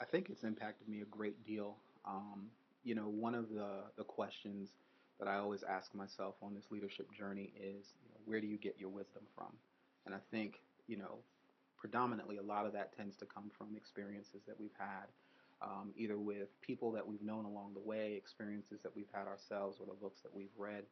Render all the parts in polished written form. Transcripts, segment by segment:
I think it's impacted me a great deal. One of the questions that I always ask myself on this leadership journey is, where do you get your wisdom from? And I think, predominantly a lot of that tends to come from experiences that we've had, either with people that we've known along the way, experiences that we've had ourselves, or the books that we've read.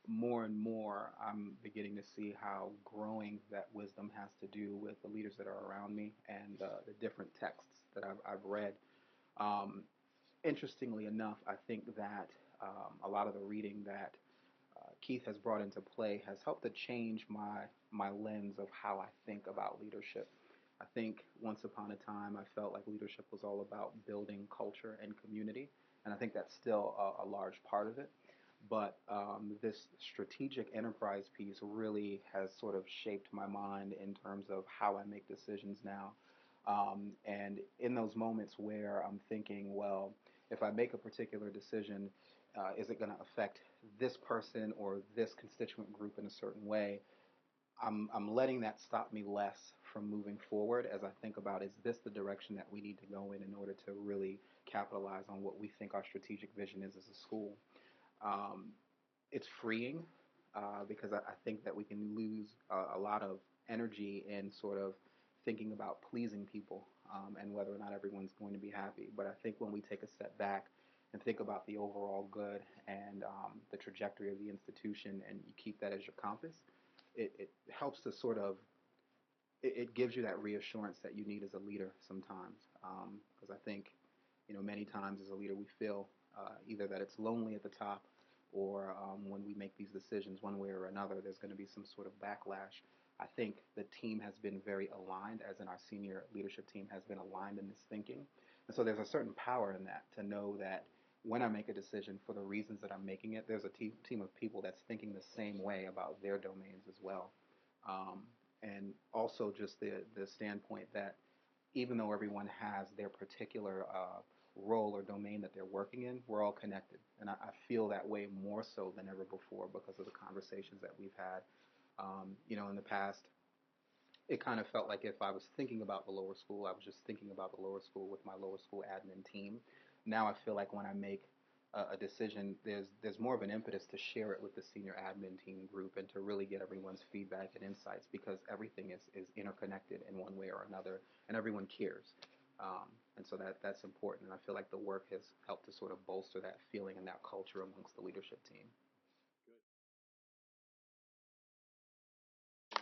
More and more, I'm beginning to see how growing that wisdom has to do with the leaders that are around me and the different texts that I've read. Um, Interestingly enough, I think that a lot of the reading that Keith has brought into play has helped to change my lens of how I think about leadership. I think once upon a time I felt like leadership was all about building culture and community, and I think that's still a large part of it. But this strategic enterprise piece really has sort of shaped my mind in terms of how I make decisions now. And in those moments where I'm thinking, well, if I make a particular decision, is it going to affect this person or this constituent group in a certain way? I'm letting that stop me less from moving forward as I think about, is this the direction that we need to go in order to really capitalize on what we think our strategic vision is as a school. Um, it's freeing because I think that we can lose a lot of energy in sort of thinking about pleasing people and whether or not everyone's going to be happy. But I think when we take a step back and think about the overall good and the trajectory of the institution, and you keep that as your compass, it helps to sort of it gives you that reassurance that you need as a leader sometimes. Because I think, many times as a leader we feel either that it's lonely at the top, or when we make these decisions one way or another, there's going to be some sort of backlash. I think the team has been very aligned, as in our senior leadership team has been aligned in this thinking. And so there's a certain power in that to know that when I make a decision for the reasons that I'm making it, there's a team of people that's thinking the same way about their domains as well. Um, and also just the standpoint that even though everyone has their particular role or domain that they're working in, we're all connected. And I feel that way more so than ever before because of the conversations that we've had. In the past, it kind of felt like if I was thinking about the lower school, I was just thinking about the lower school with my lower school admin team. Now I feel like when I make a decision, there's more of an impetus to share it with the senior admin team group and to really get everyone's feedback and insights because everything is interconnected in one way or another, and everyone cares. And so that's important. And I feel like the work has helped to sort of bolster that feeling and that culture amongst the leadership team.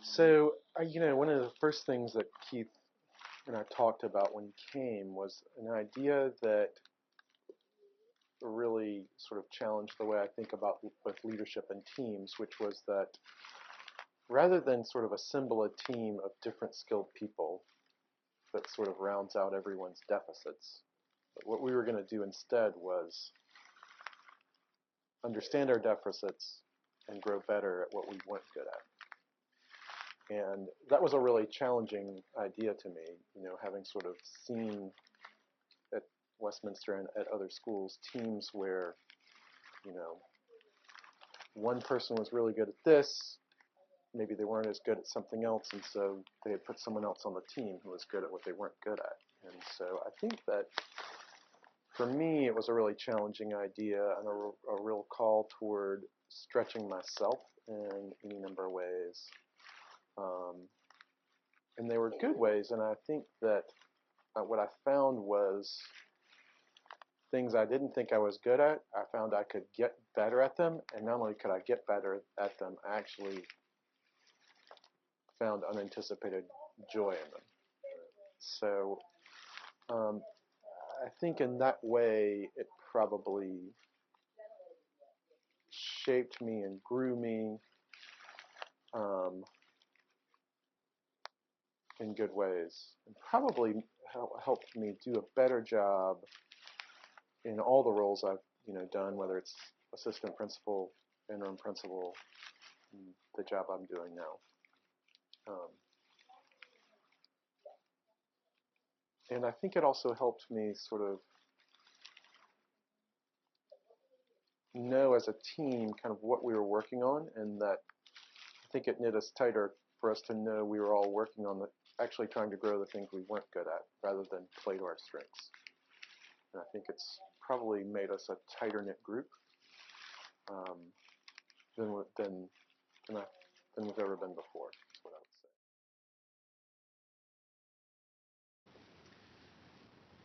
So, one of the first things that Keith and I talked about when he came was an idea that really sort of challenged the way I think about both leadership and teams, which was that rather than sort of assemble a team of different skilled people that sort of rounds out everyone's deficits, what we were going to do instead was understand our deficits and grow better at what we weren't good at. And that was a really challenging idea to me, having sort of seen at Westminster and at other schools teams where, you know, one person was really good at this, maybe they weren't as good at something else, and so they had put someone else on the team who was good at what they weren't good at. And so I think that for me, it was a really challenging idea and a real call toward stretching myself in any number of ways. Um, and they were good ways, and I think that what I found was things I didn't think I was good at, I found I could get better at them, and not only could I get better at them, I actually found unanticipated joy in them. So um, I think in that way, it probably shaped me and grew me um, in good ways, and probably helped me do a better job in all the roles I've done, whether it's assistant principal, interim principal, and the job I'm doing now. Um, and I think it also helped me sort of know as a team kind of what we were working on, and that I think it knit us tighter for us to know we were all working on actually trying to grow the things we weren't good at rather than play to our strengths. And I think it's probably made us a tighter knit group um, than, than, than, I, than we've ever been before, is what I would say.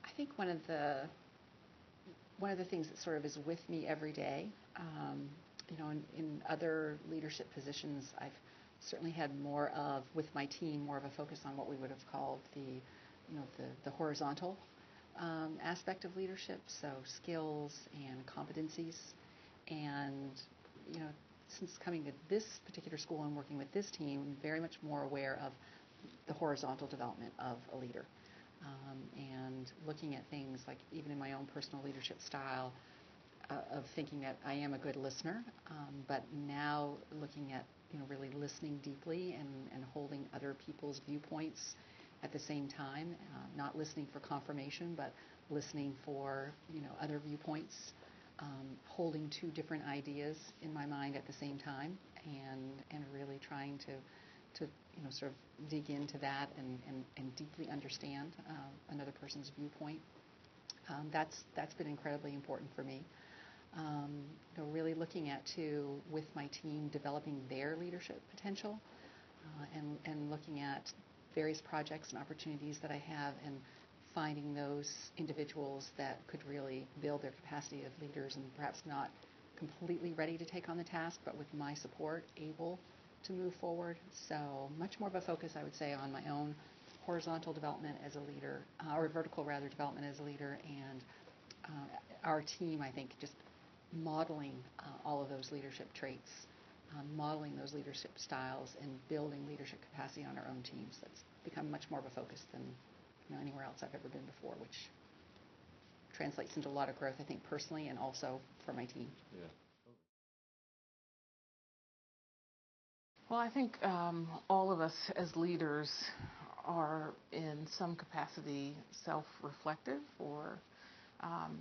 I think one of the things that sort of is with me every day, in other leadership positions, I've certainly had more of, with my team, more of a focus on what we would have called the horizontal aspect of leadership, so skills and competencies. And, you know, since coming to this particular school and working with this team, I'm very much more aware of the horizontal development of a leader. And looking at things like even in my own personal leadership style, of thinking that I am a good listener, but now looking at really listening deeply and holding other people's viewpoints at the same time, not listening for confirmation, but listening for other viewpoints, holding two different ideas in my mind at the same time, and really trying to sort of dig into that and deeply understand another person's viewpoint. That's been incredibly important for me. Really looking at too with my team developing their leadership potential, and looking at various projects and opportunities that I have and finding those individuals that could really build their capacity of leaders and perhaps not completely ready to take on the task, but with my support able to move forward. So much more of a focus, I would say, on my own horizontal development as a leader, or vertical rather development as a leader, and our team, I think, just modeling all of those leadership traits, modeling those leadership styles, and building leadership capacity on our own teams. That's become much more of a focus than anywhere else I've ever been before, which translates into a lot of growth, I think, personally and also for my team. Yeah. Well, I think all of us as leaders are in some capacity self-reflective or um,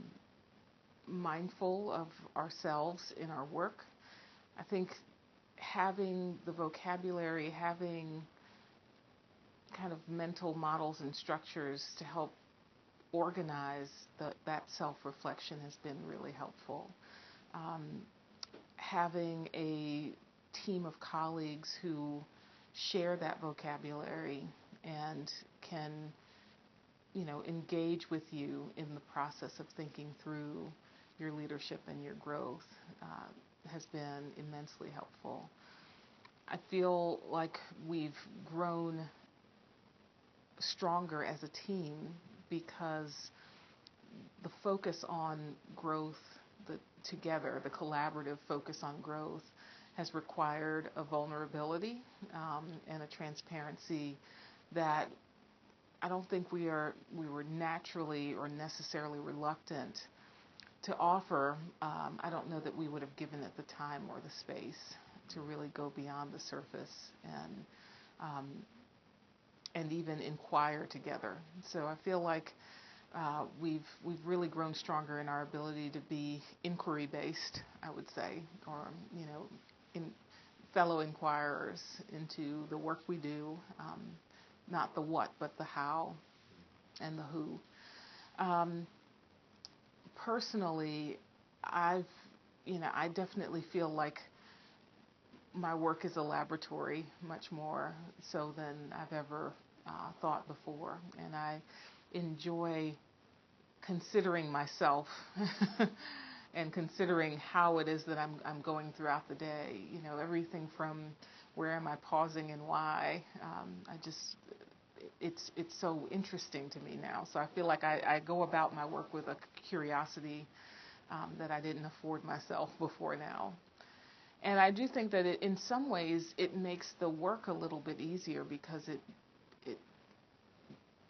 mindful of ourselves in our work. I think having the vocabulary, having kind of mental models and structures to help organize that self-reflection has been really helpful. Um, Having a team of colleagues who share that vocabulary and can, engage with you in the process of thinking through your leadership and your growth has been immensely helpful. I feel like we've grown stronger as a team because the focus on growth, the collaborative focus on growth, has required a vulnerability and a transparency that I don't think we were naturally or necessarily reluctant to offer. I don't know that we would have given it the time or the space to really go beyond the surface and even inquire together. So I feel like we've really grown stronger in our ability to be inquiry based, I would say, or in fellow inquirers into the work we do, not the what, but the how and the who. Personally, I definitely feel like my work is a laboratory, much more so than I've ever thought before, and I enjoy considering myself and considering how it is that I'm going throughout the day. Everything from where am I pausing and why. It's so interesting to me now. So I feel like I go about my work with a curiosity that I didn't afford myself before now. And I do think that in some ways it makes the work a little bit easier because it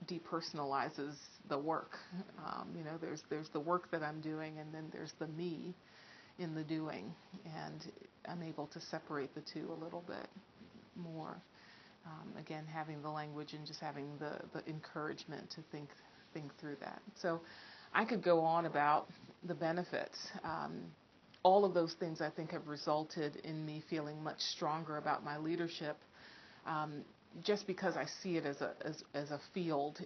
depersonalizes the work. There's the work that I'm doing, and then there's the me in the doing, and I'm able to separate the two a little bit more. Again, having the language and just having the encouragement to think through that. So I could go on about the benefits. All of those things I think have resulted in me feeling much stronger about my leadership. just because I see it as a field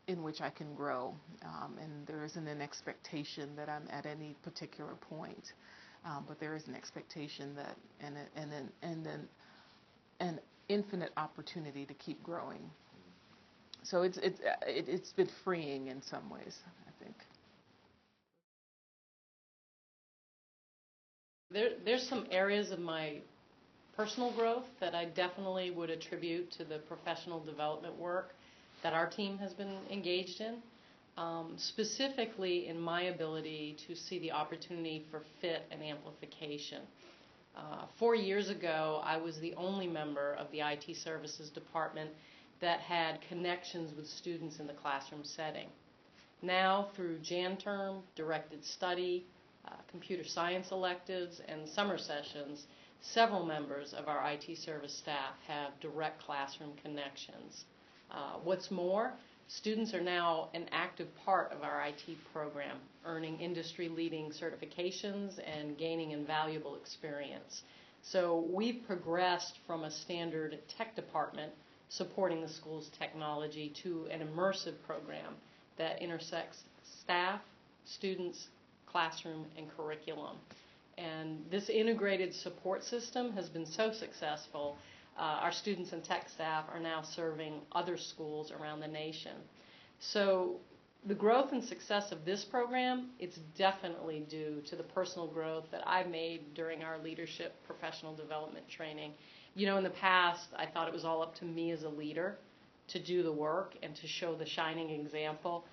in which I can grow, and there isn't an expectation that I'm at any particular point, but there is an expectation that and then an infinite opportunity to keep growing. So it's been freeing in some ways, I think. There's some areas of my personal growth that I definitely would attribute to the professional development work that our team has been engaged in, specifically in my ability to see the opportunity for fit and amplification. 4 years ago, I was the only member of the IT services department that had connections with students in the classroom setting. Now, through Jan term, directed study, computer science electives, and summer sessions, several members of our IT service staff have direct classroom connections. What's more, students are now an active part of our IT program, earning industry-leading certifications and gaining invaluable experience. So we've progressed from a standard tech department supporting the school's technology to an immersive program that intersects staff, students, classroom, and curriculum. And this integrated support system has been so successful, our students and tech staff are now serving other schools around the nation. So the growth and success of this program, it's definitely due to the personal growth that I've made during our leadership professional development training. You know, in the past, I thought it was all up to me as a leader to do the work and to show the shining example.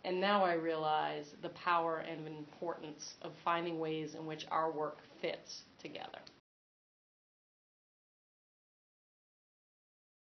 And now I realize the power and importance of finding ways in which our work fits together.